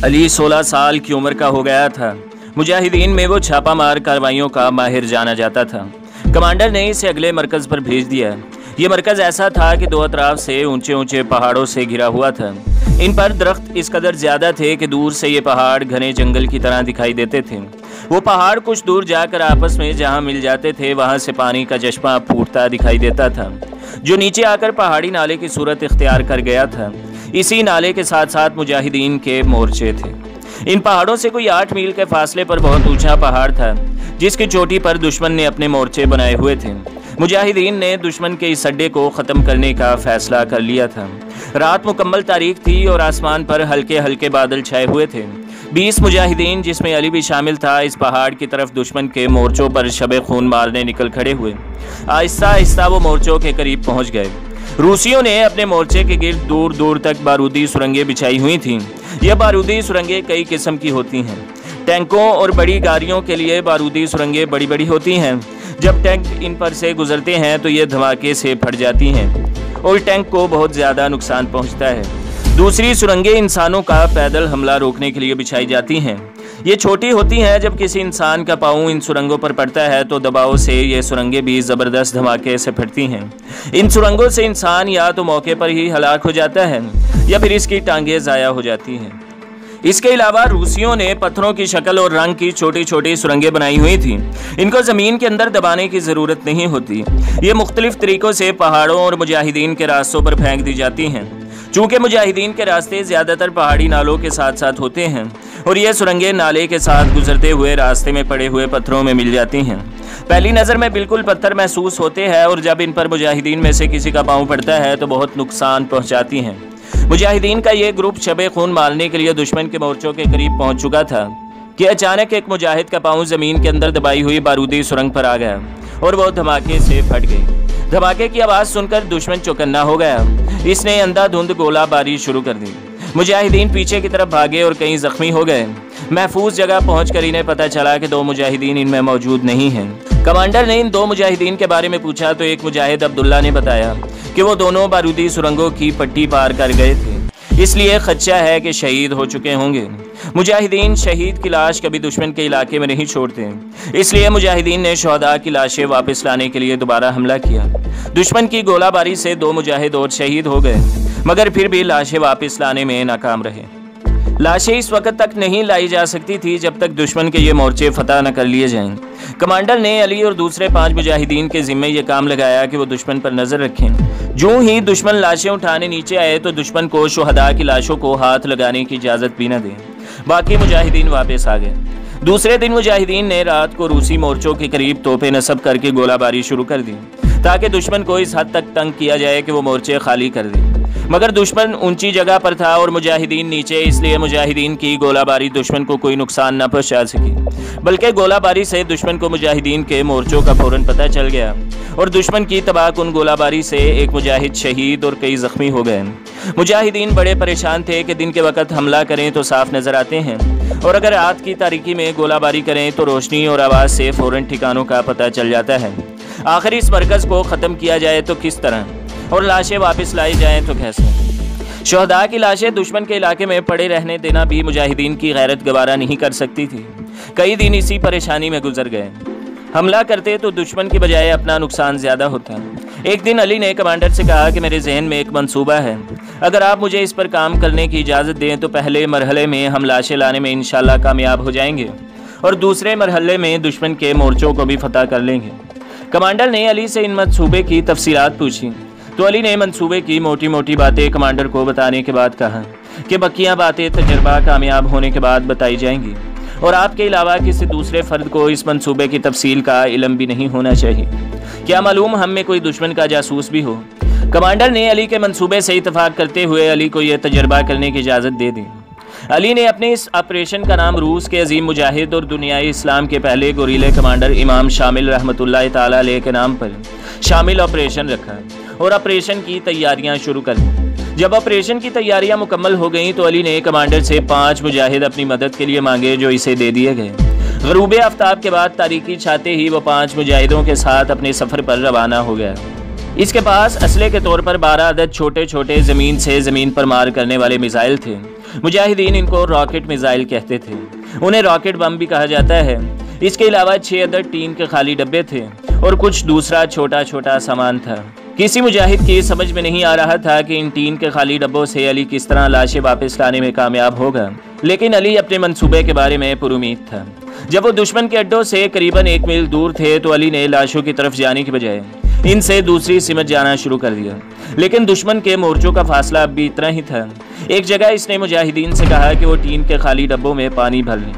علی 16 سال کی عمر کا ہو گیا تھا۔ مجاہدین میں وہ چھاپا مار کارروائیوں کا ماہر جانا جاتا تھا۔ کمانڈر نے اسے اگلے مرکز پر بھیج دیا۔ یہ مرکز ایسا تھا کہ دو اطراف سے اونچے اونچے پہاڑوں سے گھرا ہوا تھا۔ ان پر درخت اس قدر زیادہ تھے کہ دور سے یہ پہاڑ گھنے جنگل کی طرح دکھائی دیتے تھے۔ وہ پہاڑ کچھ دور جا کر آپس میں جہاں مل جاتے تھے وہاں سے پانی کا چشمہ پھوٹتا دکھائی دیتا تھا، جو نیچے آ کر پہاڑی نالے کی صورت اختیار کر گیا تھا۔ اسی نالے کے ساتھ ساتھ مجاہدین کے مورچے تھے۔ ان پہاڑوں سے کوئی 8 میل کے فاصلے پر بہت اونچا پہاڑ تھا، جس کی چوٹی پر دشمن نے اپنے مورچے بنائے ہوئے تھے۔ مجاہدین نے دشمن کے اس اڈے کو ختم کرنے کا فیصلہ کر لیا تھا۔ رات مکمل تاریک تھی اور آسمان پر ہلکے ہلکے بادل چھائے ہوئے تھے۔ 20 مجاہدین، جس میں علی بھی شامل تھا، اس پہاڑ کی طرف دشمن کے مورچوں پر شب خون مارنے نکل کھڑے ہوئے۔ آہستہ آہستہ وہ مورچوں کے قریب پہنچ گئے۔ روسیوں نے اپنے مورچے کے گرد دور دور تک بارودی سرنگیں بچھائی ہوئی تھیں۔ یہ بارودی سرنگیں کئی قسم کی ہوتی ہیں۔ ٹینکوں اور بڑی گاڑیوں کے لیے بارودی سرنگیں بڑی بڑی ہوتی ہیں۔ جب ٹینک ان پر سے گزرتے ہیں تو یہ دھماکے سے پھٹ جاتی ہیں اور ٹینک کو بہت زیادہ نقصان پہنچتا ہے۔ دوسری سرنگیں انسانوں کا پیدل حملہ روکنے کے لیے بچھائی جاتی ہیں۔ یہ چھوٹی ہوتی ہیں۔ جب کسی انسان کا پاؤں ان سرنگوں پر پڑتا ہے تو دباؤ سے یہ سرنگیں بھی زبردست دھماکے سے پھٹتی ہیں۔ ان سرنگوں سے انسان یا تو موقع پر ہی ہلاک ہو جاتا ہے یا پھر اس کی ٹانگیں ضائع ہو جاتی ہیں۔ اس کے علاوہ روسیوں نے پتھروں کی شکل اور رنگ کی چھوٹی چھوٹی سرنگیں بنائی ہوئی تھیں۔ ان کو زمین کے اندر دبانے کی ضرورت نہیں ہوتی۔ یہ مختلف طریقوں سے پہاڑوں اور مجاہدین کے راستوں پر پھینک دی جاتی ہیں۔ چونکہ مجاہدین کے راستے زیادہ تر پہاڑی نالوں کے ساتھ ساتھ ہوتے ہیں اور یہ سرنگیں نالے کے ساتھ گزرتے ہوئے راستے میں پڑے ہوئے پتھروں میں مل جاتی ہیں۔ پہلی نظر میں بالکل پتھر محسوس ہوتے ہیں اور جب ان پر مجاہدین میں سے کسی کا پاؤں پڑتا ہے تو بہت نقصان پہنچاتی ہیں۔ مجاہدین کا یہ گروپ شب خون مارنے کے لیے دشمن کے مورچوں کے قریب پہنچ چکا تھا کہ اچانک ایک مجاہد کا پاؤں زمین کے اندر دبائی ہوئی بارودی سرنگ پر آ گیا اور وہ دھماکے سے پھٹ گئی۔ دھماکے کی آواز سن کر دشمن چوکنا ہو گیا۔ اس نے اندھا دھند گولہ باری شروع کر دی۔ مجاہدین پیچھے کی طرف بھاگے اور کئی زخمی ہو گئے۔ محفوظ جگہ پہنچ کر انہیں پتہ چلا کہ 2 مجاہدین ان میں موجود نہیں ہیں۔ کمانڈر نے ان 2 مجاہدین کے بارے میں پوچھا تو ایک مجاہد عبداللہ نے بتایا کہ وہ دونوں بارودی سرنگوں کی پٹی پار کر گئے تھے، اس لیے خدشہ ہے کہ شہید ہو چکے ہوں گے۔ مجاہدین شہید کی لاش کبھی دشمن کے علاقے میں نہیں چھوڑتے، اس لیے مجاہدین نے شہداء کی لاشیں واپس لانے کے لیے دوبارہ حملہ کیا۔ دشمن کی گولہ باری سے 2 مجاہد اور شہید ہو گئے، مگر پھر بھی لاشیں واپس لانے میں ناکام رہے۔ لاشیں اس وقت تک نہیں لائی جا سکتی تھی جب تک دشمن کے یہ مورچے فتح نہ کر لیے جائیں۔ کمانڈر نے علی اور دوسرے 5 مجاہدین کے ذمے یہ کام لگایا کہ وہ دشمن پر نظر رکھیں۔ جو ہی دشمن لاشیں اٹھانے نیچے آئے تو دشمن کو شہداء کی لاشوں کو ہاتھ لگانے کی اجازت بھی نہ دیں۔ باقی مجاہدین واپس آ گئے۔ دوسرے دن مجاہدین نے رات کو روسی مورچوں کے قریب توپیں نصب کر کے گولہ باری شروع کر دی تاکہ دشمن کو اس حد تک تنگ کیا جائے کہ وہ مورچے خالی کر دیں۔ مگر دشمن اونچی جگہ پر تھا اور مجاہدین نیچے، اس لیے مجاہدین کی گولہ باری دشمن کو کوئی نقصان نہ پہنچا سکی، بلکہ گولہ باری سے دشمن کو مجاہدین کے مورچوں کا فوراً پتہ چل گیا اور دشمن کی تباہ کن گولہ باری سے ایک مجاہد شہید اور کئی زخمی ہو گئے۔ مجاہدین بڑے پریشان تھے کہ دن کے وقت حملہ کریں تو صاف نظر آتے ہیں اور اگر رات کی تاریکی میں گولہ باری کریں تو روشنی اور آواز سے فوراً ٹھکانوں کا پتہ چل جاتا ہے۔ آخر اس مرکز کو ختم کیا جائے تو کس طرح، اور لاشیں واپس لائی جائیں تو کیسے؟ شہداء کی لاشیں دشمن کے علاقے میں پڑے رہنے دینا بھی مجاہدین کی غیرت گوارا نہیں کر سکتی تھی۔ کئی دن اسی پریشانی میں گزر گئے۔ حملہ کرتے تو دشمن کی بجائے اپنا نقصان زیادہ ہوتا۔ ایک دن علی نے کمانڈر سے کہا کہ میرے ذہن میں ایک منصوبہ ہے، اگر آپ مجھے اس پر کام کرنے کی اجازت دیں تو پہلے مرحلے میں ہم لاشیں لانے میں انشاءاللہ کامیاب ہو جائیں گے اور دوسرے مرحلے میں دشمن کے مورچوں کو بھی فتح کر لیں گے۔ کمانڈر نے علی سے ان منصوبے کی تفصیلات پوچھی تو علی نے منصوبے کی موٹی موٹی باتیں کمانڈر کو بتانے کے بعد کہا کہ بقیہ باتیں تجربہ کامیاب ہونے کے بعد بتائی جائیں گی اور آپ کے علاوہ کسی دوسرے فرد کو اس منصوبے کی تفصیل کا علم بھی نہیں ہونا چاہیے۔ کیا معلوم ہم میں کوئی دشمن کا جاسوس بھی ہو۔ کمانڈر نے علی کے منصوبے سے اتفاق کرتے ہوئے علی کو یہ تجربہ کرنے کی اجازت دے دی۔ علی نے اپنے اس آپریشن کا نام روس کے عظیم مجاہد اور دنیائے اسلام کے پہلے گوریلے کمانڈر امام شامل رحمۃ اللہ تعالی علیہ کے نام پر شامل آپریشن رکھا اور آپریشن کی تیاریاں شروع کر دیں۔ جب آپریشن کی تیاریاں مکمل ہو گئیں تو علی نے کمانڈر سے 5 مجاہد اپنی مدد کے لیے مانگے جو اسے دے دیے گئے۔ غروب آفتاب کے بعد تاریکی چھاتے ہی وہ 5 مجاہدوں کے ساتھ اپنے سفر پر روانہ ہو گیا۔ اس کے پاس اسلحے کے طور پر 12 عدد چھوٹے چھوٹے زمین سے زمین پر مار کرنے والے میزائل تھے۔ مجاہدین ان کو راکٹ میزائل کہتے تھے، انہیں راکٹ بم بھی کہا جاتا ہے۔ اس کے علاوہ 6 عدد ٹین کے خالی ڈبے تھے اور کچھ دوسرا چھوٹا چھوٹا سامان تھا۔ کسی مجاہد کی سمجھ میں نہیں آ رہا تھا کہ ان ٹین کے خالی ڈبوں سے علی کس طرح لاشیں واپس لانے میں کامیاب ہوگا، لیکن علی اپنے منصوبے کے بارے میں پر امید تھا۔ جب وہ دشمن کے اڈوں سے قریباً 1 میل دور تھے تو علی نے لاشوں کی طرف جانے کی بجائے ان سے دوسری سمت جانا شروع کر دیا، لیکن دشمن کے مورچوں کا فاصلہ اب بھی اتنا ہی تھا۔ ایک جگہ اس نے مجاہدین سے کہا کہ وہ ٹین کے خالی ڈبوں میں پانی بھر لیں۔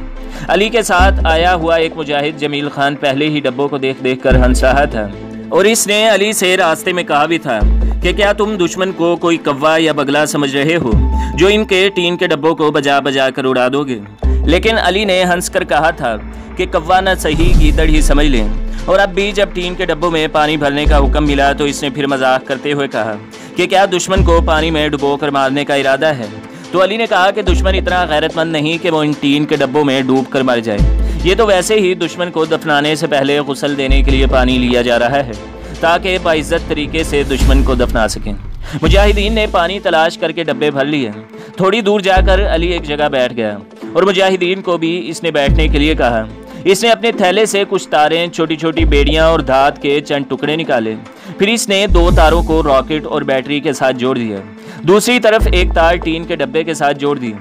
علی کے ساتھ آیا ہوا ایک مجاہد جمیل خان پہلے ہی ڈبوں کو دیکھ دیکھ کر ہنس رہا تھا، اور اس نے علی سے راستے میں کہا بھی تھا کہ کیا تم دشمن کو کوئی کوا یا بگلا سمجھ رہے ہو جو ان کے ٹین کے ڈبوں کو بجا بجا کر اڑا دو گے؟ لیکن علی نے ہنس کر کہا تھا کہ کوا نہ صحیح گیدڑ ہی سمجھ لیں۔ اور اب بھی جب ٹین کے ڈبوں میں پانی بھرنے کا حکم ملا تو اس نے پھر مذاق کرتے ہوئے کہا کہ کیا دشمن کو پانی میں ڈبو کر مارنے کا ارادہ ہے؟ تو علی نے کہا کہ دشمن اتنا غیرت مند نہیں کہ وہ ان ٹین کے ڈبوں میں ڈوب کر مر جائے، یہ تو ویسے ہی دشمن کو دفنانے سے پہلے غسل دینے کے لیے پانی لیا جا رہا ہے تاکہ باعزت طریقے سے دشمن کو دفنا سکیں۔ مجاہدین نے پانی تلاش کر کے ڈبے بھر لیے۔ تھوڑی دور جا کر علی ایک جگہ بیٹھ گیا اور مجاہدین کو بھی اس نے بیٹھنے کے لیے کہا۔ اس نے اپنے تھیلے سے کچھ تاریں، چھوٹی چھوٹی بیڑیاں اور دھات کے چند ٹکڑے نکالے۔ پھر اس نے 2 تاروں کو راکٹ اور بیٹری کے ساتھ جوڑ دیا۔ دوسری طرف ایک تار ٹین کے ڈبے کے ساتھ جوڑ دی،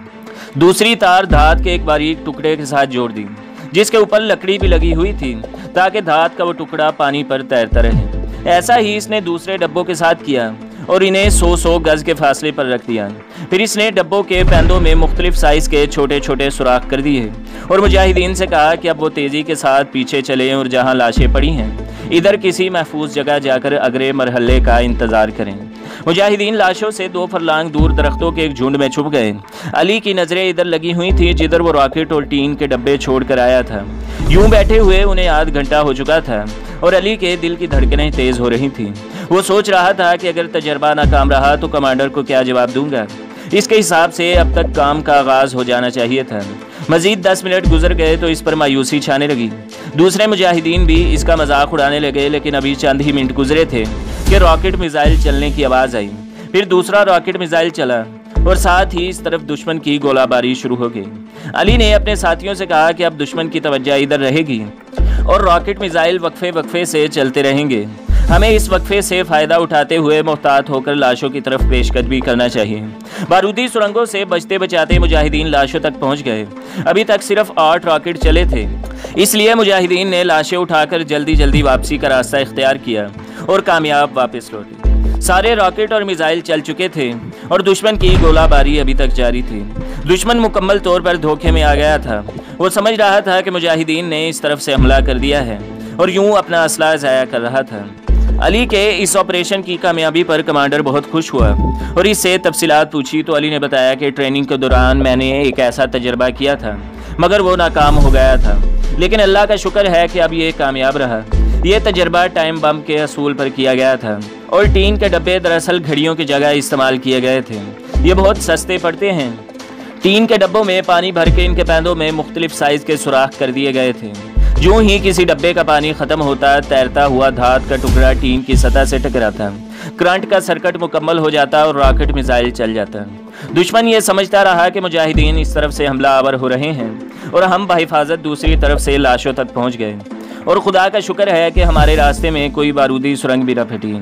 دوسری تار دھات کے ایک باریک ٹکڑے کے ساتھ جوڑ دی جس کے اوپر لکڑی بھی لگی ہوئی تھی تاکہ دھات کا وہ ٹکڑا پانی پر تیرتا رہے۔ ایسا ہی اس نے دوسرے ڈبوں کے ساتھ کیا اور انہیں 100 گز کے فاصلے پر رکھ دیا۔ پھر اس نے ڈبوں کے پیندوں میں مختلف سائز کے چھوٹے چھوٹے سوراخ کر دیے اور مجاہدین سے کہا کہ اب وہ تیزی کے ساتھ پیچھے چلیں اور جہاں لاشیں پڑی ہیں ادھر کسی محفوظ جگہ جا کر اگلے مرحلے کا انتظار کریں۔ مجاہدین لاشوں سے 2 فرلانگ دور درختوں کے ایک جھنڈ میں چھپ گئے۔ علی کی نظریں ادھر لگی ہوئی تھیں جدھر وہ راکٹ اور ٹین کے ڈبے چھوڑ کر آیا تھا۔ یوں بیٹھے ہوئے انہیں آدھ گھنٹہ ہو چکا تھا اور علی کے دل کی دھڑکنیں تیز ہو رہی تھیں۔ وہ سوچ رہا تھا کہ اگر تجربہ ناکام رہا تو کمانڈر کو کیا جواب دوں گا۔ اس کے حساب سے اب تک کام کا آغاز ہو جانا چاہیے تھا۔ مزید 10 منٹ گزر گئے تو اس پر مایوسی چھانے لگی۔ دوسرے مجاہدین بھی اس کا مذاق اڑانے لگے، لیکن ابھی چند ہی منٹ گزرے تھے کہ راکٹ میزائل چلنے کی آواز آئی۔ پھر دوسرا راکٹ میزائل چلا اور ساتھ ہی اس طرف دشمن کی گولہ باری شروع ہو گئی۔ علی نے اپنے ساتھیوں سے کہا کہ اب دشمن کی توجہ ادھر رہے گی اور راکٹ میزائل وقفے وقفے سے چلتے رہیں گے۔ ہمیں اس وقفے سے فائدہ اٹھاتے ہوئے محتاط ہو کر لاشوں کی طرف پیش قدمی کرنا چاہیے۔ بارودی سرنگوں سے بچتے بچاتے مجاہدین لاشوں تک پہنچ گئے۔ ابھی تک صرف 8 راکٹ چلے تھے، اس لیے مجاہدین نے لاشیں اٹھا کر جلدی جلدی واپسی کا راستہ اختیار کیا اور کامیاب واپس لوٹے۔ سارے راکٹ اور میزائل چل چکے تھے اور دشمن کی گولہ باری ابھی تک جاری تھی۔ دشمن مکمل طور پر دھوکے میں آ گیا تھا۔ وہ سمجھ رہا تھا کہ مجاہدین نے اس طرف سے حملہ کر دیا ہے اور یوں اپنا اسلحہ ضائع کر رہا تھا۔ علی کے اس آپریشن کی کامیابی پر کمانڈر بہت خوش ہوا اور اس سے تفصیلات پوچھی تو علی نے بتایا کہ ٹریننگ کے دوران میں نے ایک ایسا تجربہ کیا تھا مگر وہ ناکام ہو گیا تھا، لیکن اللہ کا شکر ہے کہ اب یہ کامیاب رہا۔ یہ تجربہ ٹائم بم کے اصول پر کیا گیا تھا اور ٹین کے ڈبے دراصل گھڑیوں کی جگہ استعمال کیے گئے تھے۔ یہ بہت سستے پڑتے ہیں۔ ٹین کے ڈبوں میں پانی بھر کے ان کے پیندوں میں مختلف سائز کے سوراخ کر دیے گئے تھے۔ جو ہی کسی ڈبے کا پانی ختم ہوتا، تیرتا ہوا دھات کا ٹکڑا ٹین کی سطح سے ٹکراتا، کرنٹ کا سرکٹ مکمل ہو جاتا اور راکٹ میزائل چل جاتا۔ دشمن یہ سمجھتا رہا کہ مجاہدین اس طرف سے حملہ آور ہو رہے ہیں اور ہم بحفاظت دوسری طرف سے لاشوں تک پہنچ گئے، اور خدا کا شکر ہے کہ ہمارے راستے میں کوئی بارودی سرنگ بھی نہ پھٹی۔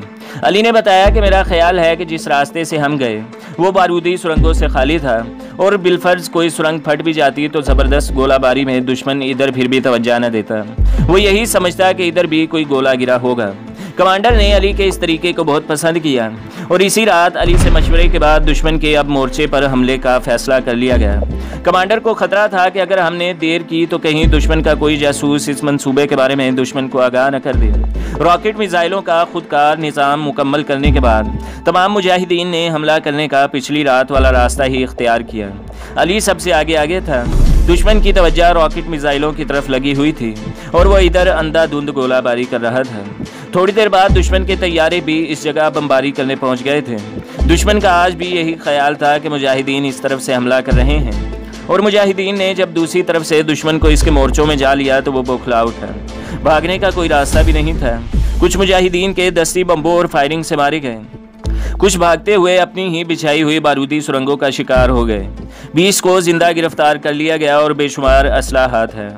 علی نے بتایا کہ میرا خیال ہے کہ جس راستے سے ہم گئے وہ بارودی سرنگوں سے خالی تھا، اور بالفرض کوئی سرنگ پھٹ بھی جاتی تو زبردست گولہ باری میں دشمن ادھر پھر بھی توجہ نہ دیتا۔ وہ یہی سمجھتا کہ ادھر بھی کوئی گولہ گرا ہوگا۔ کمانڈر نے علی کے اس طریقے کو بہت پسند کیا اور اسی رات علی سے مشورے کے بعد دشمن کے اب مورچے پر حملے کا فیصلہ کر لیا گیا۔ کمانڈر کو خطرہ تھا کہ اگر ہم نے دیر کی تو کہیں دشمن کا کوئی جاسوس اس منصوبے کے بارے میں دشمن کو آگاہ نہ کر دے۔ راکٹ میزائلوں کا خودکار نظام مکمل کرنے کے بعد تمام مجاہدین نے حملہ کرنے کا پچھلی رات والا راستہ ہی اختیار کیا۔ علی سب سے آگے تھا۔ دشمن کی توجہ راکٹ میزائلوں کی طرف لگی ہوئی تھی اور وہ ادھر اندھا دھند گولہ باری کر رہا تھا۔ تھوڑی دیر بعد دشمن کے طیارے بھی اس جگہ بمباری کرنے پہنچ گئے تھے۔ دشمن کا آج بھی یہی خیال تھا کہ مجاہدین اس طرف سے حملہ کر رہے ہیں، اور مجاہدین نے جب دوسری طرف سے دشمن کو اس کے مورچوں میں جا لیا تو وہ بوکھلا اٹھا۔ بھاگنے کا کوئی راستہ بھی نہیں تھا۔ कुछ मुजाहिदीन के दस्ती बम्बों और फायरिंग से मारे गए। कुछ भागते हुए अपनी ही बिछाई हुई बारूदी सुरंगों का शिकार हो गए। 20 को जिंदा गिरफ्तार कर लिया गया और बेशुमार असला हाथ है।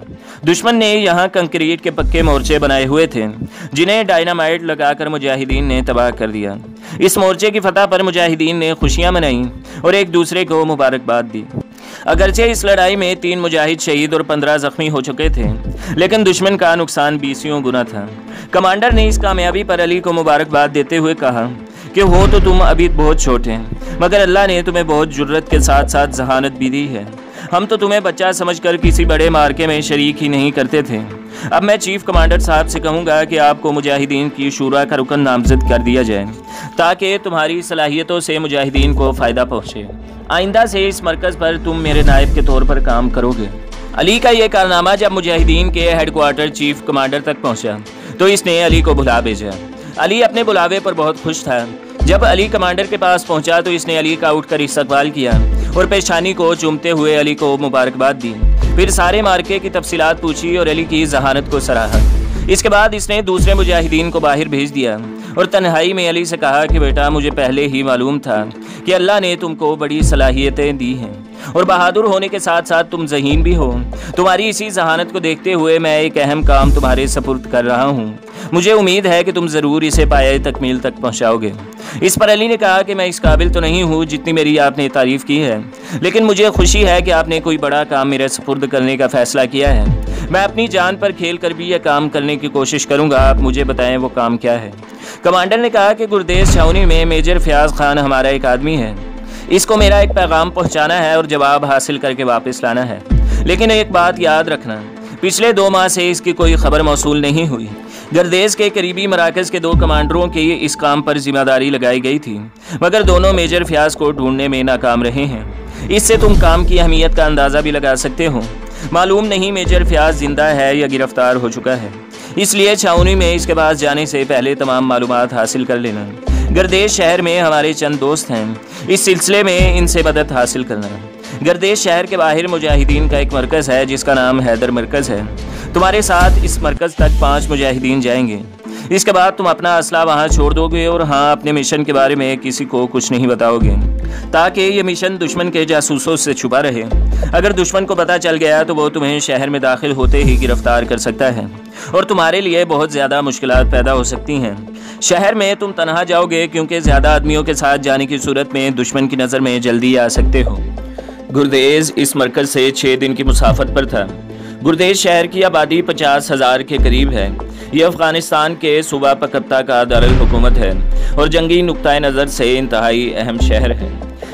दुश्मन ने यहाँ कंक्रीट के पक्के मोर्चे बनाए हुए थे जिन्हें डायनामाइट लगाकर मुजाहिदीन ने तबाह कर दिया। इस मोर्चे की फतह पर मुजाहिदीन ने खुशियां मनाई और एक दूसरे को मुबारकबाद दी। अगरचे इस लड़ाई में 3 मुजाहिद शहीद और 15 जख्मी हो चुके थे, लेकिन दुश्मन का नुकसान 20 गुना था। कमांडर ने इस कामयाबी पर अली को मुबारकबाद देते हुए कहा कि हो तो तुम अभी बहुत छोटे हैं, मगर अल्लाह ने तुम्हें बहुत जुर्रत के साथ साथ जहानत भी दी है। हम तो तुम्हें बच्चा समझकर किसी बड़े मार्के में शरीक ही नहीं करते थे। अब मैं चीफ कमांडर साहब से कहूँगा कि आपको मुजाहिदीन की शूरा का रुकन नामजद कर दिया जाए ताकि तुम्हारी सलाहियतों से मुजाहिदीन को फ़ायदा पहुँचे। आइंदा से इस मरकज़ पर तुम मेरे नायब के तौर पर काम करोगे। अली का यह कारनामा जब मुजाहिदीन के हेडक्वार्टर चीफ कमांडर तक पहुँचा तो इसने अली को बुला भेजा। अली अपने बुलावे पर बहुत खुश था। जब अली कमांडर के पास पहुंचा तो इसने अली का उठकर इस्तकबाल किया और पेशानी को चूमते हुए अली को मुबारकबाद दी। फिर सारे मार्के की तफसीलात पूछी और अली की जहानत को सराहा। इसके बाद इसने दूसरे मुजाहिदीन को बाहर भेज दिया और तन्हाई में अली से कहा कि बेटा, मुझे पहले ही मालूम था कि अल्लाह ने तुमको बड़ी सलाहियतें दी हैं और बहादुर होने के साथ साथ तुम ज़हीन भी हो। तुम्हारी इसी जहानत को देखते हुए मैं एक अहम काम तुम्हारे सपुर्द कर रहा हूँ। मुझे उम्मीद है कि तुम ज़रूर इसे पाए तकमील तक पहुँचाओगे। इस पर अली ने कहा कि मैं इस काबिल तो नहीं हूँ जितनी मेरी आपने तारीफ़ की है, लेकिन मुझे खुशी है कि आपने कोई बड़ा काम मेरे सपुर्द करने का फ़ैसला किया है। मैं अपनी जान पर खेल कर भी यह काम करने की कोशिश करूँगा। आप मुझे बताएं वो काम क्या है। कमांडर ने कहा कि गुरदेश छावनी में मेजर फयाज खान हमारा एक आदमी है। इसको मेरा एक पैगाम पहुँचाना है और जवाब हासिल करके वापस लाना है। लेकिन एक बात याद रखना, पिछले 2 माह से इसकी कोई खबर मौसूल नहीं हुई। गर्देश के करीबी मराकज़ के 2 कमांडरों की इस काम पर जिम्मेदारी लगाई गई थी, मगर दोनों मेजर फयाज को ढूंढने में नाकाम रहे हैं। इससे तुम काम की अहमियत का अंदाज़ा भी लगा सकते हो। मालूम नहीं मेजर फयाज जिंदा है या गिरफ्तार हो चुका है, इसलिए छावनी में इसके पास जाने से पहले तमाम मालूमात हासिल कर लेना। गर्देश शहर में हमारे चंद दोस्त हैं, इस सिलसिले में इनसे मदद हासिल करना। गर्देश शहर के बाहर मुजाहिदीन का एक मरकज़ है जिसका नाम हैदर मरकज़ है। तुम्हारे साथ इस मरकज़ तक 5 मुजाहिदीन जाएंगे। इसके बाद तुम अपना असला वहाँ छोड़ दोगे और हाँ, अपने मिशन के बारे में किसी को कुछ नहीं बताओगे ताकि ये मिशन दुश्मन के जासूसों से छुपा रहे। अगर दुश्मन को पता चल गया तो वो तुम्हें शहर में दाखिल होते ही गिरफ्तार कर सकता है और तुम्हारे लिए बहुत ज़्यादा मुश्किलात पैदा हो सकती हैं। शहर में तुम तनहा जाओगे क्योंकि ज़्यादा आदमियों के साथ जाने की सूरत में दुश्मन की नज़र में जल्दी आ सकते हो। गुरदेज इस मरकज़ से 6 दिन की मुसाफत पर था। गुरदेज शहर की आबादी 50,000 के करीब है। ये अफ़गानिस्तान के सूबा पकत्ता का दारुल हुकूमत है और जंगी नुक्ता नज़र से इंतहाई अहम शहर है।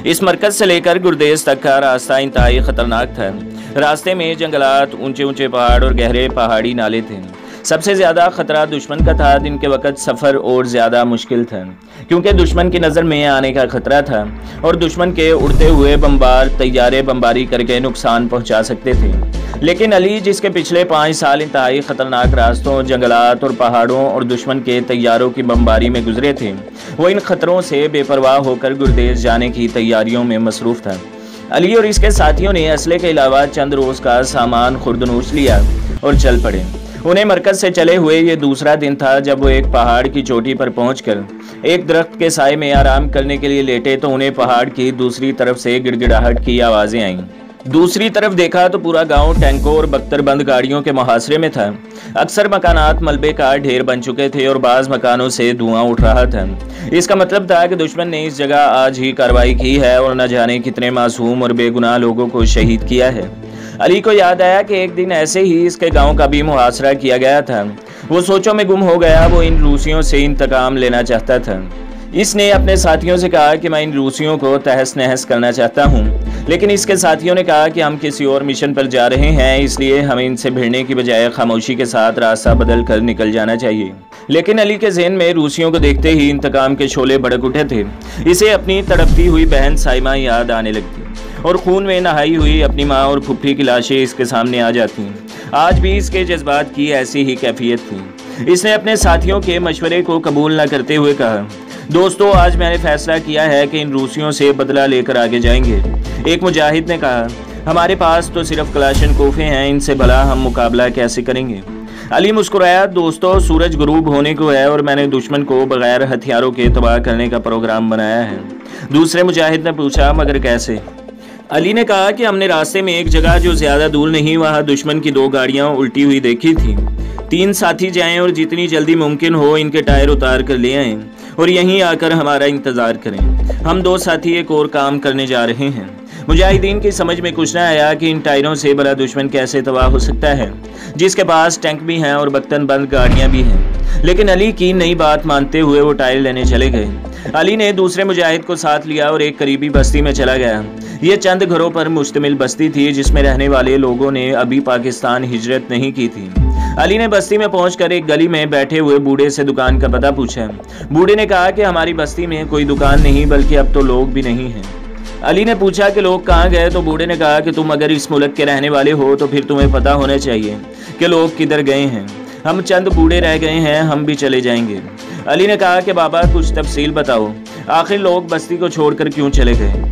इस मरकज़ से लेकर गुरदेज तक का रास्ता इंतहाई ख़तरनाक था। रास्ते में जंगलात, ऊंचे ऊंचे पहाड़ और गहरे पहाड़ी नाले थे। सबसे ज़्यादा ख़तरा दुश्मन का था। दिन के वक़्त सफ़र और ज़्यादा मुश्किल था क्योंकि दुश्मन की नज़र में आने का ख़तरा था और दुश्मन के उड़ते हुए बम्बार तैयारे बमबारी करके नुकसान पहुंचा सकते थे। लेकिन अली, जिसके पिछले 5 साल इंतहाई ख़तरनाक रास्तों, जंगलात और पहाड़ों और दुश्मन के तैयारों की बमबारी में गुजरे थे, वो इन ख़तरों से बेपरवाह होकर गुरदेश जाने की तैयारियों में मसरूफ़ था। अली और इसके साथियों ने असले के अलावा चंद रोज़ का सामान खुर्दनोश लिया और चल पड़े। उन्हें मरकज़ से चले हुए ये दूसरा दिन था जब वो एक पहाड़ की चोटी पर पहुंचकर एक दरख्त के साए में आराम करने के लिए लेटे तो उन्हें पहाड़ की दूसरी तरफ से गिड़गिड़ाहट की आवाज़ें आईं। दूसरी तरफ देखा तो पूरा गांव टैंकों और बख्तरबंद गाड़ियों के मुहासरे में था। अक्सर मकानात मलबे का ढेर बन चुके थे और बाज़ मकानों से धुआं उठ रहा था। इसका मतलब था कि दुश्मन ने इस जगह आज ही कार्रवाई की है और न जाने कितने मासूम और बेगुनाह लोगों को शहीद किया है। अली को याद आया कि एक दिन ऐसे ही इसके गांव का भी मुहासरा किया गया था। वो सोचों में गुम हो गया। वो इन रूसियों से इंतकाम लेना चाहता था। इसने अपने साथियों से कहा कि मैं इन रूसियों को तहस नहस करना चाहता हूँ, लेकिन इसके साथियों ने कहा कि हम किसी और मिशन पर जा रहे हैं, इसलिए हमें इनसे भिड़ने की बजाय खामोशी के साथ रास्ता बदल कर निकल जाना चाहिए। लेकिन अली के ज़हन में रूसियों को देखते ही इंतकाम के शोले भड़क उठे थे। इसे अपनी तड़पती हुई बहन साइमा याद आने लगती और खून में नहाई हुई अपनी माँ और फुफ्फी की लाशें इसके सामने आ जाती। आज भी इसके जज्बात की ऐसी ही कैफियत थी। इसने अपने साथियों के मशवरे को कबूल न करते हुए कहा, दोस्तों, आज मैंने फैसला किया है कि इन रूसियों से बदला लेकर आगे जाएंगे। एक मुजाहिद ने कहा, हमारे पास तो सिर्फ कलाशन कोफे हैं, इनसे भला हम मुकाबला कैसे करेंगे। अली मुस्कुराया, दोस्तों सूरज गुरूब होने को है और मैंने दुश्मन को बगैर हथियारों के तबाह करने का प्रोग्राम बनाया है। दूसरे मुजाहिद ने पूछा, मगर कैसे? अली ने कहा कि हमने रास्ते में एक जगह जो ज्यादा दूर नहीं वहाँ दुश्मन की 2 गाड़ियाँ उल्टी हुई देखी थी। 3 साथी जाएं और जितनी जल्दी मुमकिन हो इनके टायर उतार कर ले आएं और यहीं आकर हमारा इंतजार करें। हम 2 साथी एक और काम करने जा रहे हैं। मुजाहिदीन की समझ में कुछ न आया कि इन टायरों से बड़ा दुश्मन कैसे तबाह हो सकता है, जिसके पास टैंक भी हैं और बख्तन बंद गाड़ियां भी हैं। लेकिन अली की नई बात मानते हुए वो टायर लेने चले गए। अली ने दूसरे मुजाहिद को साथ लिया और एक करीबी बस्ती में चला गया। ये चंद घरों पर मुश्तमिल बस्ती थी जिसमें रहने वाले लोगों ने अभी पाकिस्तान हिजरत नहीं की थी। अली ने बस्ती में पहुंचकर एक गली में बैठे हुए बूढ़े से दुकान का पता पूछा। बूढ़े ने कहा कि हमारी बस्ती में कोई दुकान नहीं, बल्कि अब तो लोग भी नहीं हैं। अली ने पूछा कि लोग कहाँ गए, तो बूढ़े ने कहा कि तुम अगर इस मुल्क के रहने वाले हो तो फिर तुम्हें पता होना चाहिए कि लोग किधर गए हैं। हम चंद बूढ़े रह गए हैं, हम भी चले जाएंगे। अली ने कहा कि बाबा कुछ तफसील बताओ, आखिर लोग बस्ती को छोड़कर क्यों चले गए?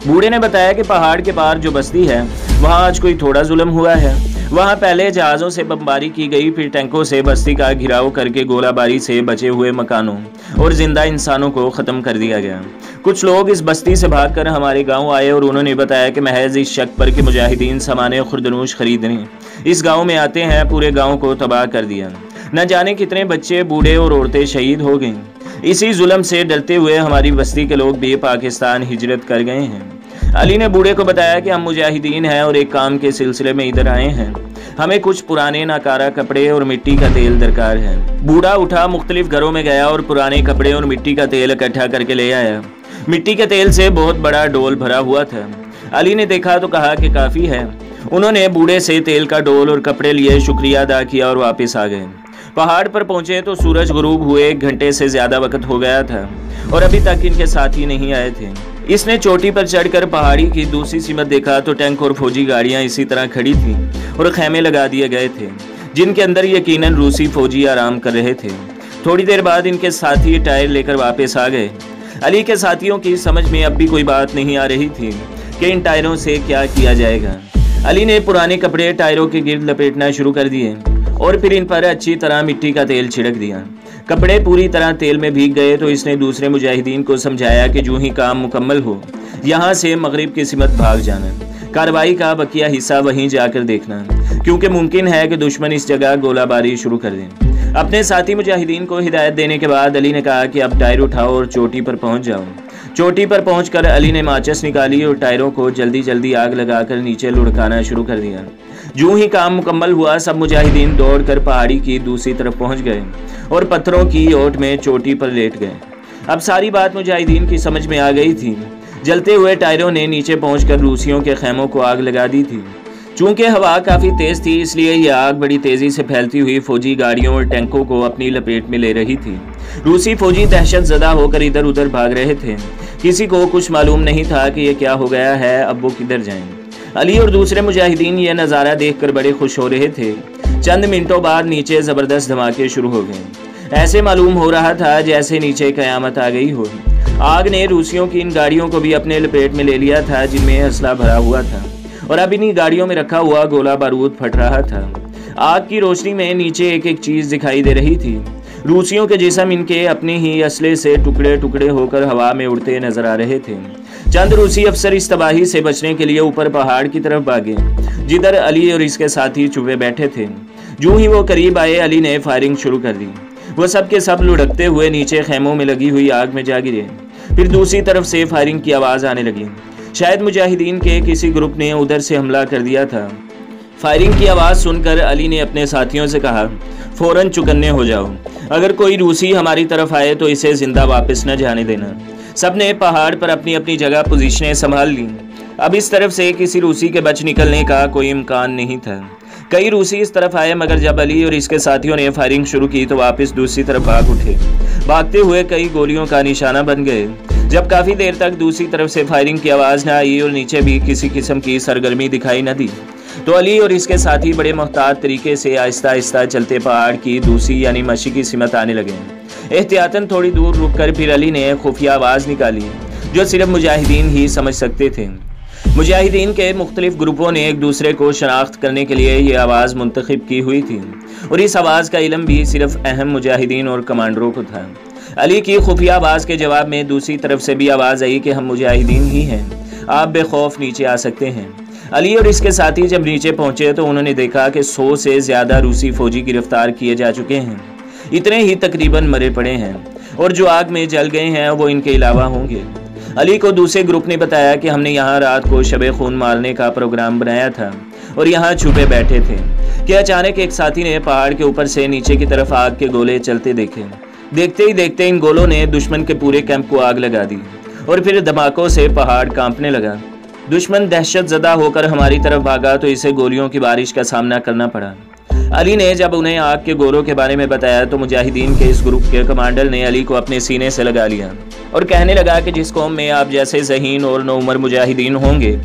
बूढ़े ने बताया कि पहाड़ के पार जो बस्ती है वहाँ आज कोई थोड़ा जुल्म हुआ है। वहाँ पहले जहाज़ों से बमबारी की गई, फिर टैंकों से बस्ती का घिराव करके गोलाबारी से बचे हुए मकानों और जिंदा इंसानों को ख़त्म कर दिया गया। कुछ लोग इस बस्ती से भागकर हमारे गांव आए और उन्होंने बताया कि महज इस शक पर कि मुजाहिदीन सामान खुर्दनूश खरीदने इस गांव में आते हैं, पूरे गांव को तबाह कर दिया। न जाने कितने बच्चे, बूढ़े और औरतें शहीद हो गईं। इसी जुल्म से डरते हुए हमारी बस्ती के लोग भी पाकिस्तान हिजरत कर गए हैं। अली ने बूढ़े को बताया कि हम मुजाहिदीन हैं और एक काम के सिलसिले में इधर आए हैं। हमें कुछ पुराने नाकारा कपड़े और मिट्टी का तेल दरकार है। बूढ़ा उठा, मुख्तलिफ घरों में गया और पुराने कपड़े और मिट्टी का तेल इकट्ठा करके ले आया। मिट्टी के तेल से बहुत बड़ा डोल भरा हुआ था। अली ने देखा तो कहा कि काफ़ी है। उन्होंने बूढ़े से तेल का डोल और कपड़े लिए, शुक्रिया अदा किया और वापस आ गए। पहाड़ पर पहुंचे तो सूरज गुरूब हुए 1 घंटे से ज़्यादा वक्त हो गया था और अभी तक इनके साथी नहीं आए थे। इसने चोटी पर चढ़कर पहाड़ी की दूसरी सीमत देखा तो टैंक और फौजी गाड़ियां इसी तरह खड़ी थीं और खैमे लगा दिए गए थे, जिनके अंदर यकीनन रूसी फौजी आराम कर रहे थे। थोड़ी देर बाद इनके साथी टायर लेकर वापस आ गए। अली के साथियों की समझ में अब भी कोई बात नहीं आ रही थी कि इन टायरों से क्या किया जाएगा। अली ने पुराने कपड़े टायरों के गिर्द लपेटना शुरू कर दिए और फिर इन पर अच्छी तरह मिट्टी का तेल छिड़क दिया। कपड़े पूरी तरह तेल में भीग गए तो इसने दूसरे मुजाहिदीन को समझाया कि जो ही काम मुकम्मल हो यहाँ से मगरिब की सिमत भाग जाना, कार्रवाई का बकिया हिस्सा वहीं जाकर देखना, क्योंकि मुमकिन है कि दुश्मन इस जगह गोलाबारी शुरू कर दें। अपने साथी मुजाहिदीन को हिदायत देने के बाद अली ने कहा कि अब टायर उठाओ और चोटी पर पहुँच जाओ। चोटी पर पहुंचकर अली ने माचिस निकाली और टायरों को जल्दी जल्दी आग लगाकर नीचे लुढ़काना शुरू कर दिया। जो ही काम मुकम्मल हुआ सब मुजाहिदीन दौड़कर पहाड़ी की दूसरी तरफ पहुंच गए और पत्थरों की ओट में चोटी पर लेट गए। अब सारी बात मुजाहिदीन की समझ में आ गई थी। जलते हुए टायरों ने नीचे पहुंचकर रूसियों के खैमों को आग लगा दी थी। चूंकि हवा काफ़ी तेज़ थी इसलिए यह आग बड़ी तेज़ी से फैलती हुई फौजी गाड़ियों और टैंकों को अपनी लपेट में ले रही थी। रूसी फौजी दहशत ज़दा होकर इधर उधर भाग रहे थे। किसी को कुछ मालूम नहीं था कि यह क्या हो गया है, अब वो किधर जाएं। अली और दूसरे मुजाहिदीन यह नज़ारा देखकर बड़े खुश हो रहे थे। चंद मिनटों बाद नीचे ज़बरदस्त धमाके शुरू हो गए। ऐसे मालूम हो रहा था जैसे नीचे क़यामत आ गई हो। आग ने रूसियों की इन गाड़ियों को भी अपने लपेट में ले लिया था जिनमें असला भरा हुआ था और अब इन्हीं गाड़ियों में रखा हुआ गोला बारूद फट रहा था। आग की रोशनी में नीचे एक एक चीज़ दिखाई दे रही थी। रूसियों के जिस्म इनके अपने ही असले से टुकड़े टुकड़े होकर हवा में उड़ते नजर आ रहे थे। चंद रूसी अफसर इस तबाही से बचने के लिए ऊपर पहाड़ की तरफ भागे जिधर अली और इसके साथी छुपे बैठे थे। जो ही वो करीब आए अली ने फायरिंग शुरू कर दी। वो सब के सब लुढ़कते हुए नीचे खैमों में लगी हुई आग में जा गिरे। फिर दूसरी तरफ से फायरिंग की आवाज़ आने लगी। शायद मुजाहिदीन के किसी ग्रुप ने उधर से हमला कर दिया था। फायरिंग की आवाज़ सुनकर अली ने अपने साथियों से कहा, फ़ौरन चुकन्ने हो जाओ। अगर कोई रूसी हमारी तरफ आए तो इसे जिंदा वापस न जाने देना। सबने पहाड़ पर अपनी अपनी जगह पोजीशनें संभाल ली। अब इस तरफ से किसी रूसी के बच निकलने का कोई इम्कान नहीं था। कई रूसी इस तरफ आए मगर जब अली और इसके साथियों ने फायरिंग शुरू की तो वापस दूसरी तरफ भाग उठे। भागते हुए कई गोलियों का निशाना बन गए। जब काफ़ी देर तक दूसरी तरफ से फायरिंग की आवाज़ न आई और नीचे भी किसी किस्म की सरगर्मी दिखाई न दी तो अली और इसके साथी बड़े मुहतात तरीके से आहिस्ता आहिस्ता चलते पहाड़ की दूसरी यानी मशी की सिमत आने लगे। एहतियातन थोड़ी दूर रुककर फिर अली ने खुफिया आवाज़ निकाली जो सिर्फ मुजाहिदीन ही समझ सकते थे। मुजाहिदीन के मुख्तलिफ ग्रुपों ने एक दूसरे को शनाख्त करने के लिए ये आवाज़ मुंतखब की हुई थी और इस आवाज़ का इल्म भी सिर्फ अहम मुजाहिदीन और कमांडरों को था। अली की खुफिया आवाज़ के जवाब में दूसरी तरफ से भी आवाज़ आई कि हम मुजाहिदीन ही हैं, आप बेखौफ नीचे आ सकते हैं। अली और इसके साथी जब नीचे पहुंचे तो उन्होंने देखा कि 100 से ज़्यादा रूसी फौजी गिरफ्तार किए जा चुके हैं, इतने ही तकरीबन मरे पड़े हैं और जो आग में जल गए हैं वो इनके अलावा होंगे। अली को दूसरे ग्रुप ने बताया कि हमने यहाँ रात को शब खून मारने का प्रोग्राम बनाया था और यहाँ छुपे बैठे थे कि अचानक एक साथी ने पहाड़ के ऊपर से नीचे की तरफ आग के गोले चलते देखे। देखते ही देखते इन गोलों ने दुश्मन के पूरे कैंप को आग लगा दी और फिर धमाकों से पहाड़ कांपने लगा। दुश्मन दहशत ज़दा होकर हमारी तरफ भागा तो इसे गोलियों की बारिश का सामना करना पड़ा। अली ने जब उन्हें आग के गोलों के बारे में बताया तो मुजाहिदीन के इस ग्रुप के कमांडर ने अली को अपने सीने से लगा लिया और कहने लगा कि जिस कौम में आप जैसे ज़हीन और नौउमर मुजाहिदीन होंगे,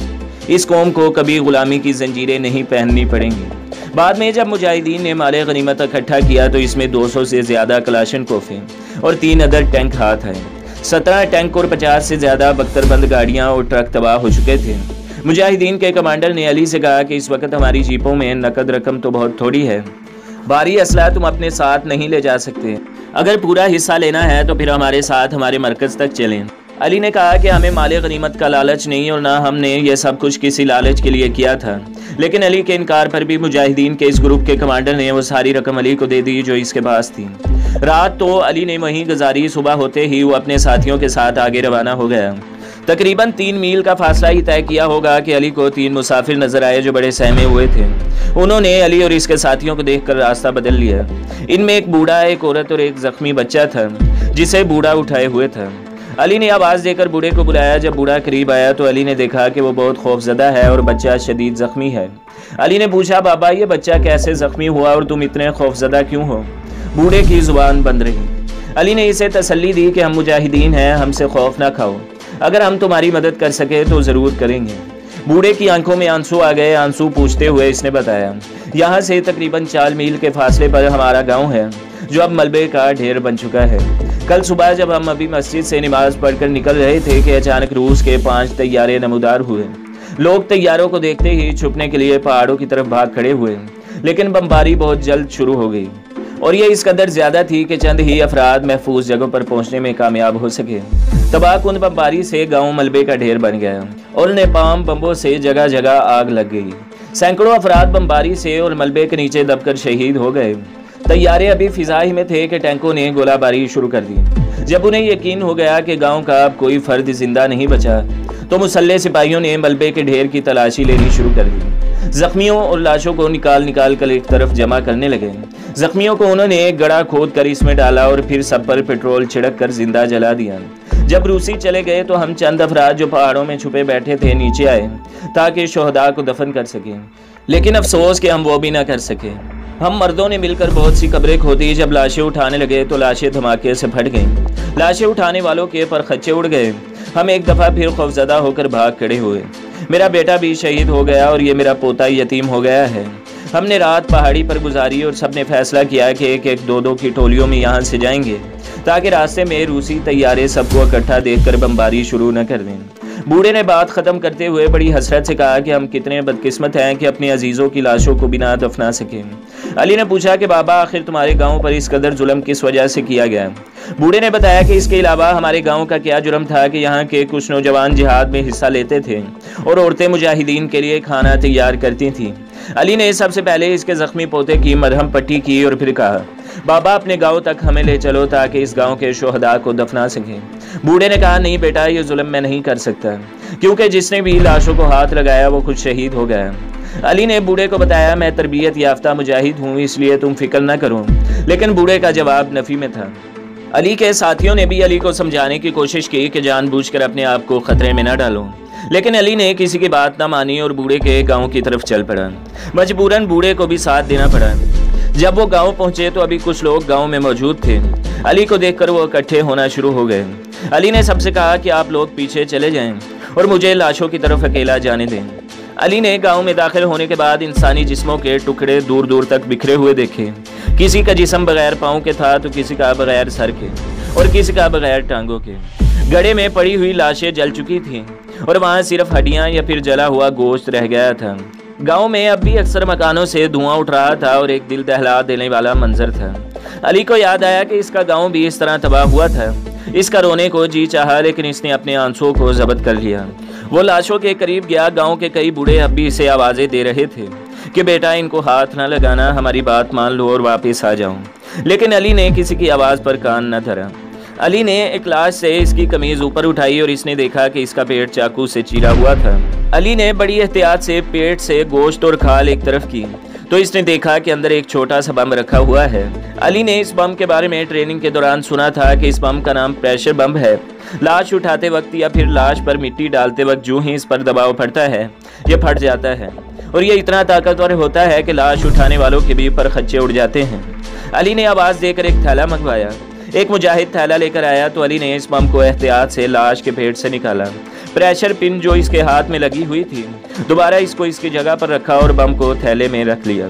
इस कौम को कभी गुलामी की जंजीरें नहीं पहननी पड़ेंगी। बाद में जब मुजाहिदीन ने माले गनीमत इकट्ठा किया तो इसमें 200 से ज़्यादा कलाशनकोफे और 3 अदर टैंक हाथ आए। 17 टैंक और 50 से ज़्यादा बख्तरबंद गाड़ियाँ और ट्रक तबाह हो चुके थे। मुजाहिदीन के कमांडर ने अली से कहा कि इस वक्त हमारी जीपों में नकद रकम तो बहुत थोड़ी है, भारी असला तुम अपने साथ नहीं ले जा सकते। अगर पूरा हिस्सा लेना है तो फिर हमारे साथ हमारे मरकज़ तक चलें। अली ने कहा कि हमें माले गनीमत का लालच नहीं और ना हमने यह सब कुछ किसी लालच के लिए किया था। लेकिन अली के इनकार पर भी मुजाहिदीन के इस ग्रुप के कमांडर ने वो सारी रकम अली को दे दी जो इसके पास थी। रात तो अली ने वहीं गुजारी, सुबह होते ही वो अपने साथियों के साथ आगे रवाना हो गया। तकरीबन 3 मील का फासला ही तय किया होगा कि अली को 3 मुसाफिर नजर आए जो बड़े सहमे हुए थे। उन्होंने अली और इसके साथियों को देखकर रास्ता बदल लिया। इनमें एक बूढ़ा, एक औरत और एक जख्मी बच्चा था जिसे बूढ़ा उठाए हुए था। अली ने आवाज़ देकर बूढ़े को बुलाया। जब बूढ़ा करीब आया तो अली ने देखा कि वो बहुत खौफजदा है और बच्चा शदीद जख्मी है। अली ने पूछा, बाबा ये बच्चा कैसे जख्मी हुआ और तुम इतने खौफजदा क्यों हो? बूढ़े की जुबान बंद रही। अली ने इसे तसल्ली दी कि हम मुजाहिदीन हैं, हमसे खौफ ना खाओ, अगर हम तुम्हारी मदद कर सके तो ज़रूर करेंगे। बूढ़े की आंखों में आंसू आ गए। आंसू पूछते हुए इसने बताया, यहाँ से तकरीबन 4 मील के फासले पर हमारा गांव है जो अब मलबे का ढेर बन चुका है। कल सुबह जब हम अभी मस्जिद से नमाज पढ़कर निकल रहे थे कि अचानक रूस के 5 तैयारे नमूदार हुए। लोग तैयारों को देखते ही छुपने के लिए पहाड़ों की तरफ भाग खड़े हुए, लेकिन बमबारी बहुत जल्द शुरू हो गई और ये इस कदर ज़्यादा थी कि चंद ही अफराद महफूज जगहों पर पहुंचने में कामयाब हो सके। तबाहकुन बमबारी से गांव मलबे का ढेर बन गया और नेपाम बम्बों से जगह जगह आग लग गई। सैकड़ों अफराद बमबारी से और मलबे के नीचे दबकर शहीद हो गए। तैयारे अभी फिजा ही में थे कि टैंकों ने गोलाबारी शुरू कर दी। जब उन्हें यकीन हो गया कि गांव का अब कोई फर्द जिंदा नहीं बचा तो मुसल्ले सिपाहियों ने मलबे के ढेर की तलाशी लेनी शुरू कर दी। जख्मियों और लाशों को निकाल कर एक तरफ जमा करने लगे। जख्मियों को उन्होंने एक गड्ढा खोद कर इसमें डाला और फिर सब पर पेट्रोल छिड़क कर जिंदा जला दिया। जब रूसी चले गए तो हम चंद अफराद जो पहाड़ों में छुपे बैठे थे नीचे आए ताकि शोहदा को दफन कर सकें, लेकिन अफसोस कि हम वो भी ना कर सके। हम मर्दों ने मिलकर बहुत सी कब्रें खोदी। जब लाशें उठाने लगे तो लाशें धमाके से फट गईं। लाशें उठाने वालों के परखच्चे उड़ गए। हम एक दफ़ा फिर खौफजदा होकर भाग खड़े हुए। मेरा बेटा भी शहीद हो गया और ये मेरा पोता यतीम हो गया है। हमने रात पहाड़ी पर गुजारी और सबने फैसला किया कि एक एक 2-2 की टोलियों में यहाँ से जाएंगे ताकि रास्ते में रूसी तैयारे सबको इकट्ठा देखकर बमबारी शुरू न कर दें। बूढ़े ने बात ख़त्म करते हुए बड़ी हसरत से कहा कि हम कितने बदकिस्मत हैं कि अपने अजीज़ों की लाशों को बिना दफना सकें। अली ने पूछा कि बाबा आखिर तुम्हारे गांव पर इस कदर जुल्म किस वजह से किया गया? बूढ़े ने बताया कि इसके अलावा हमारे गांव का क्या जुर्म था कि यहाँ के कुछ नौजवान जिहाद में हिस्सा लेते थे और औरतें मुजाहिदीन के लिए खाना तैयार करती थीं। अली ने सबसे पहले इसके ज़ख्मी पोते की मरहम पट्टी की और फिर कहा, बाबा अपने गांव तक हमें ले चलो ताकि इस गांव के शोहदा को दफना सकें। बूढ़े ने कहा, नहीं बेटा, ये जुल्म मैं नहीं कर सकता क्योंकि जिसने भी लाशों को हाथ लगाया वो खुद शहीद हो गया। अली ने बूढ़े को बताया, मैं तरबियत याफ्ता मुजाहिद हूँ, इसलिए तुम फिक्र न करो। लेकिन बूढ़े का जवाब नफ़ी में था। अली के साथियों ने भी अली को समझाने की कोशिश की कि जानबूझकर अपने आप को खतरे में न डालो, लेकिन अली ने किसी की बात न मानी और बूढ़े के गांव की तरफ चल पड़ा। मजबूरन बूढ़े को भी साथ देना पड़ा। जब वो गांव पहुंचे तो अभी कुछ लोग गांव में मौजूद थे। अली को देखकर वो इकट्ठे होना शुरू हो गए। अली ने सबसे कहा कि आप लोग पीछे चले जाएं और मुझे लाशों की तरफ अकेला जाने दें। अली ने गांव में दाखिल होने के बाद इंसानी जिस्मों के टुकड़े दूर दूर तक बिखरे हुए देखे। किसी का जिस्म बगैर पाँव के था तो किसी का बगैर सर के और किसी का बगैर टांगों के। गड्ढे में पड़ी हुई लाशें जल चुकी थीं और वहाँ सिर्फ हड्डियाँ या फिर जला हुआ गोश्त रह गया था। गांव में अब भी अक्सर मकानों से धुआं उठ रहा था और एक दिल दहला देने वाला मंजर था। अली को याद आया कि इसका गांव भी इस तरह तबाह हुआ था। इसका रोने को जी चाहा, लेकिन इसने अपने आंसुओं को जब्त कर लिया। वो लाशों के करीब गया। गांव के कई बूढ़े अब भी इसे आवाज़ें दे रहे थे कि बेटा, इनको हाथ न लगाना, हमारी बात मान लो और वापस आ जाओ। लेकिन अली ने किसी की आवाज़ पर कान न धरा। अली ने एक लाश से इसकी कमीज ऊपर उठाई और इसने देखा कि इसका पेट चाकू से चीरा हुआ था। अली ने बड़ी एहतियात से पेट से गोश्त और खाल एक तरफ की तो इसने देखा कि अंदर एक छोटा सा बम रखा हुआ है। अली ने इस बम के बारे में ट्रेनिंग के दौरान सुना था कि इस बम का नाम प्रेशर बम है। लाश उठाते वक्त या फिर लाश पर मिट्टी डालते वक्त जो ही इस पर दबाव पड़ता है ये फट जाता है और ये इतना ताकतवर होता है कि लाश उठाने वालों के भी पर खच्चे उड़ जाते हैं। अली ने आवाज़ देकर एक थैला मंगवाया। एक मुजाहिद थैला लेकर आया तो अली ने इस बम को एहतियात से लाश के पेट से निकाला। प्रेशर पिन जो इसके हाथ में लगी हुई थी, दोबारा इसको इसकी जगह पर रखा और बम को थैले में रख लिया।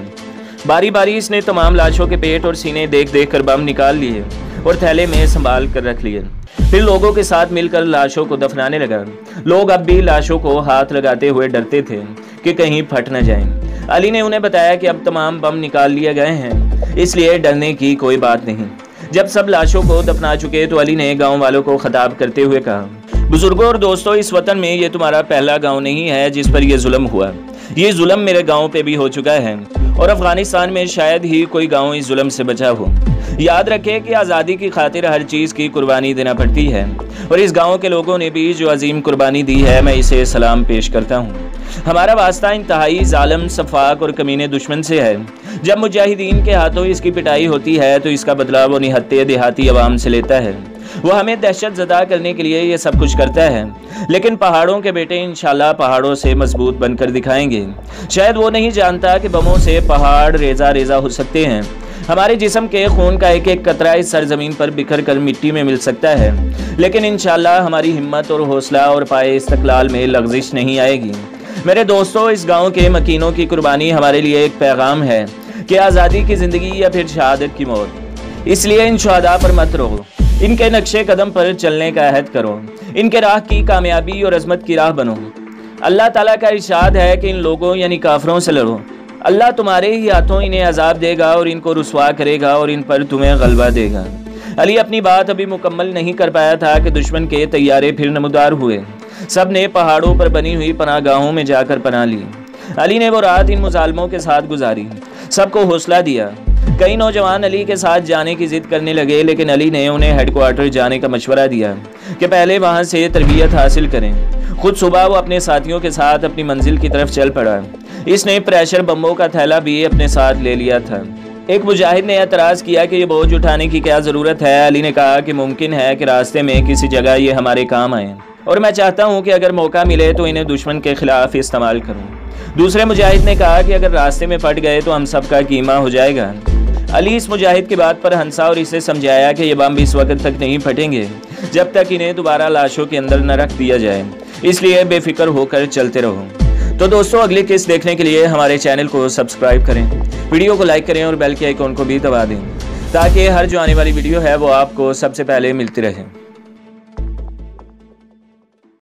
बारी बारी इसने तमाम लाशों के पेट और सीने देख देख कर बम निकाल लिए और थैले में संभाल कर रख लिए। फिर लोगों के साथ मिलकर लाशों को दफनाने लगा। लोग अब भी लाशों को हाथ लगाते हुए डरते थे कि कहीं फट न जाएं। अली ने उन्हें बताया कि अब तमाम बम निकाल लिए गए हैं, इसलिए डरने की कोई बात नहीं। जब सब लाशों को दफना चुके तो अली ने गांव वालों को खिताब करते हुए कहा, बुजुर्गों और दोस्तों, इस वतन में ये तुम्हारा पहला गांव नहीं है जिस पर यह जुल्म हुआ। ये जुल्म मेरे गांव पे भी हो चुका है और अफगानिस्तान में शायद ही कोई गांव इस जुल्म से बचा हो। याद रखें कि आज़ादी की खातिर हर चीज़ की कुर्बानी देना पड़ती है और इस गांव के लोगों ने भी जो अजीम कुर्बानी दी है, मैं इसे सलाम पेश करता हूँ। हमारा वास्ता इंतहाई जालिम, सफाक और कमीने दुश्मन से है। जब मुजाहिदीन के हाथों इसकी पिटाई होती है तो इसका बदला वो निहत्ते देहाती अवाम से लेता है। वो हमें दहशत ज़दा करने के लिए ये सब कुछ करता है, लेकिन पहाड़ों के बेटे इंशाल्लाह पहाड़ों से मजबूत बनकर दिखाएंगे। शायद वो नहीं जानता कि बमों से पहाड़ रेजा रेजा हो सकते हैं। हमारे जिस्म के खून का एक एक कतरा इस सरजमीन पर बिखर कर मिट्टी में मिल सकता है, लेकिन इंशाल्लाह हमारी हिम्मत और हौसला और पाए इस्तकलाल में लग़ज़िश नहीं आएगी। मेरे दोस्तों, इस गाँव के मकीनों की कुर्बानी हमारे लिए एक पैगाम है कि आज़ादी की ज़िंदगी या फिर शहादत की मौत। इसलिए इन शुहदा पर मत रहो, इनके नक्शे कदम पर चलने का अहद करो, इनके राह की कामयाबी और अजमत की राह बनो। अल्लाह ताला का इरशाद है कि इन लोगों यानी काफरों से लड़ो। अल्लाह तुम्हारे ही हाथों इन्हें अजाब देगा और इनको रुसवा करेगा और इन पर तुम्हें गलबा देगा। अली अपनी बात अभी मुकम्मल नहीं कर पाया था कि दुश्मन के तैयारे फिर नमदार हुए। सब ने पहाड़ों पर बनी हुई पनाहगाहों में जाकर पनाह ली। अली ने वो रात इन मुजालिमों के साथ गुजारी, सबको हौसला दिया। कई नौजवान अली के साथ जाने की जिद करने लगे, लेकिन अली ने उन्हें हेडक्वार्टर जाने का मशवरा दिया कि पहले वहां से तरबियत हासिल करें। खुद सुबह वो अपने साथियों के साथ अपनी मंजिल की तरफ चल पड़ा। इसने प्रेशर बम्बों का थैला भी अपने साथ ले लिया था। एक मुजाहिद ने एतराज़ किया कि ये बोझ उठाने की क्या ज़रूरत है। अली ने कहा कि मुमकिन है कि रास्ते में किसी जगह ये हमारे काम आए और मैं चाहता हूँ कि अगर मौका मिले तो इन्हें दुश्मन के खिलाफ इस्तेमाल करूँ। दूसरे मुजाहिद ने कहा कि अगर रास्ते में फट गए तो हम सबका कीमा हो जाएगा। अली इस मुजाहिद की बात पर हंसा और इसे समझाया कि ये बम इस वक्त तक नहीं फटेंगे जब तक इन्हें दोबारा लाशों के अंदर न रख दिया जाए, इसलिए बेफिक्र होकर चलते रहो। तो दोस्तों, अगली किस्त देखने के लिए हमारे चैनल को सब्सक्राइब करें, वीडियो को लाइक करें और बेल के आइकॉन को भी दबा दें ताकि हर जो आने वाली वीडियो है वो आपको सबसे पहले मिलती रहे।